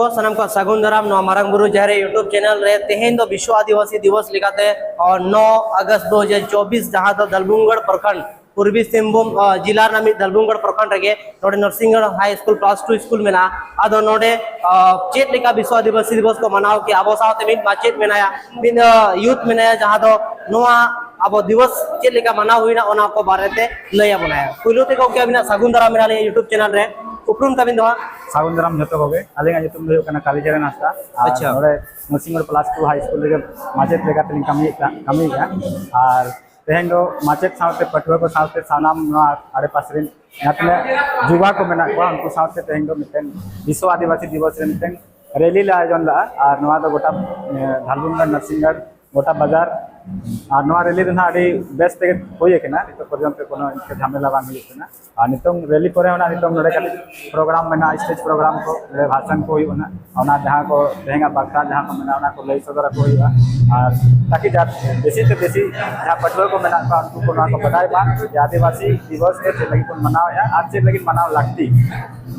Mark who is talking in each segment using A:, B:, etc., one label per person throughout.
A: सनम को सगुन दाराम मारंग बुरु जहरे यूट्यूब चैनल रे तेहेन दो विश्व आदिवासी दिवस लिखाते और 9 अगस्त 2024 जहां दो दलबुंगड़ प्रखंड पूर्वी सिंहभूम जिला नामी दलबुंगड़ प्रखंड रे नोडे Narsinghgarh high school plus 2 school मेना आदो नोडे चेत लेका विश्व आदिवासी दिवस को मनाव कि आबो साथे मिन माचेत मेनाया मिन यूथ मेनाया जहां दो नोआ आबो दिवस चेत लेका मनाव हुइना ओना को बारेते लया बनाया पुइलो ते को के बिना सगुन दाराम मेना यूट्यूब चैनल रे उपरुम तबिन दो
B: सागुन दाराम जतो होगे आलिंगा जतो हुयो कना कालीचरण नास्ता
A: अच्छा
B: नोडे नरसिंहगढ़ प्लस 2 हाई स्कूल रे माचेत लेका तलिंग कमी का और तेहेन दो माचेत साथे पटुआ को साथे सानाम आड़े पासरिन यातले जुवा को मेना को उनको साथे तेहेन दो मिटेन विश्व आदिवासी दिवस रे मिटेन रैली ला आयोजन ला और नवा दो गोटा धालबुंगड़ नरसिंहगढ़ गोटा बाजार और नवा रैली दो ना आड़ी बेस ते होय केना तो पर्यंत कोनो झमेला बांग हुई और नितों रैली परे होना नितों नोडे खाली प्रोग्राम मेना स्टेज प्रोग्राम को भाषण को होना ओना जहां को तेहेंगा बाक्ता जहां को मेना ओना को लई सदर को होइबा और ताकि देसी ते देसी जहां पटवा को मेना को उनको को ना को बताय बा आदिवासी दिवस के लगी को मनाव या आज से लगी मनाव लगती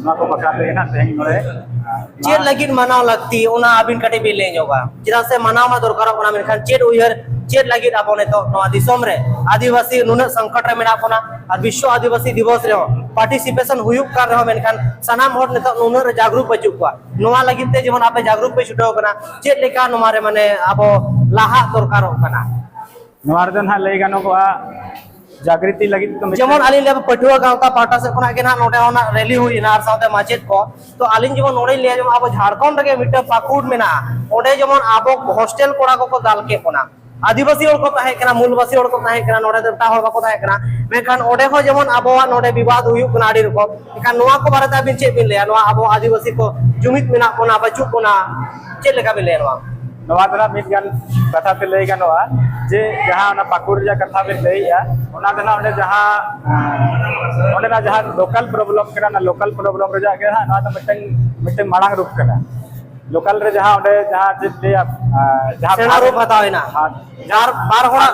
B: ना को बकाते ना तेहेंग नोडे
A: चेत लगी मनाव लगती ओना अबिन कटे भी ले जोगा चिरा से मनाव मा दरकार ओना मेनखान चेत उयहर चेत लगी आपने तो नवा दिसोम रे आदिवासी नुना संकट रे मेना कोना और विश्व आदिवासी दिवस रे पार्टिसिपेशन हुयुक कर रहो मेनखान सनाम होर नेता नुना रे जागरूक बचुक को नवा लगिते जेमन आपे जागरूक पे छुटाव कना चेत लेका नवा रे माने आबो लाहा दरकार कना
B: नवा रे ना लई गानो को जागृति लगी तो
A: जेमन आलिन ले पटुआ गावता पाटा से कोना के ना नोडे होना रैली हुई ना साथे माचेत को तो आलिन जेमन नोडे ले जेमन आबो झारखंड रे मिटा पाकुड़ मेना ओडे जेमन आबो हॉस्टल कोड़ा को दाल के कोना आदिवासी और को ताहे कना मूलवासी और को ताहे कना नोडे देवता और को ताहे कना मेखान ओडे हो जेमन आबो नोडे विवाद हुई कना आडी रको एखान नोआ को बारे ता बिन चे बिन ले नोआ आबो आदिवासी को जुमित मेना कोना बचु कोना चे लेका बिन ले नोआ
B: नवा दरा मिट गान कथा ते लई गानोआ जे जहां ना पाकुड़ जा कथा बे लईया ओना दना ओडे जहां ओडे ना जहां लोकल प्रॉब्लम करा ना लोकल प्रॉब्लम रे जा के ना तो मिटन मांग रूप करा लोकल रे जहां ओडे जहां जे जहां
A: सेना रूप हतावे ना जार बार होना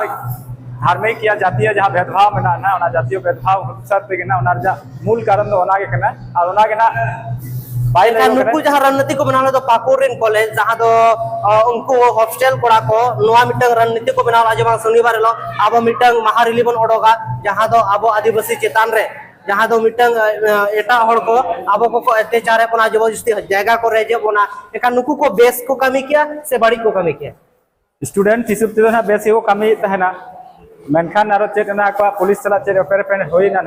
B: धार्मिक या जातीय जहां भेदभाव में ना ओना जातीय भेदभाव सर पे ना ओना जा मूल कारण दो ओना के कना और ओना के ना बाई
A: नुकु जहां रणनीति को बनाले तो पाकुड़ रेन कॉलेज जहां दो उनको हॉस्टल कोड़ा को नोआ मिटंग रणनीति को बनाला जमा शनिवार लो आबो मिटंग महारिली बन ओडोगा जहां दो आबो आदिवासी चेतान रे जहां दो मिटंग एटा हड़ को आबो को अत्याचार है कोना जबरदस्ती जगह को रेजे बोना एका नुकु को बेस को कमी किया से बड़ी को कमी किया
B: स्टूडेंट हिसाब ते ना बेस वो कमी तहना मेनखान आरो चेत ना को पुलिस चला चेत पेर पेन होई ना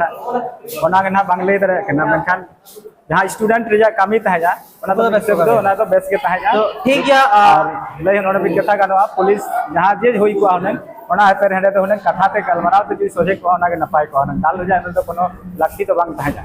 B: ओना के ना बांगले दरे के ना मेनखान जहां स्टूडेंट रे कमी तहया ओना तो बेस के तहया
A: तो ठीक गया
B: और लई नोडे भी कथा गानो पुलिस जहां जे होई को आने ओना पेर हेडे तो होने कथा ते गलमराव ते सोजे को ओना के नपाय को ओना दाल हो जाए तो कोनो लक्ष्य तो बांग तहया।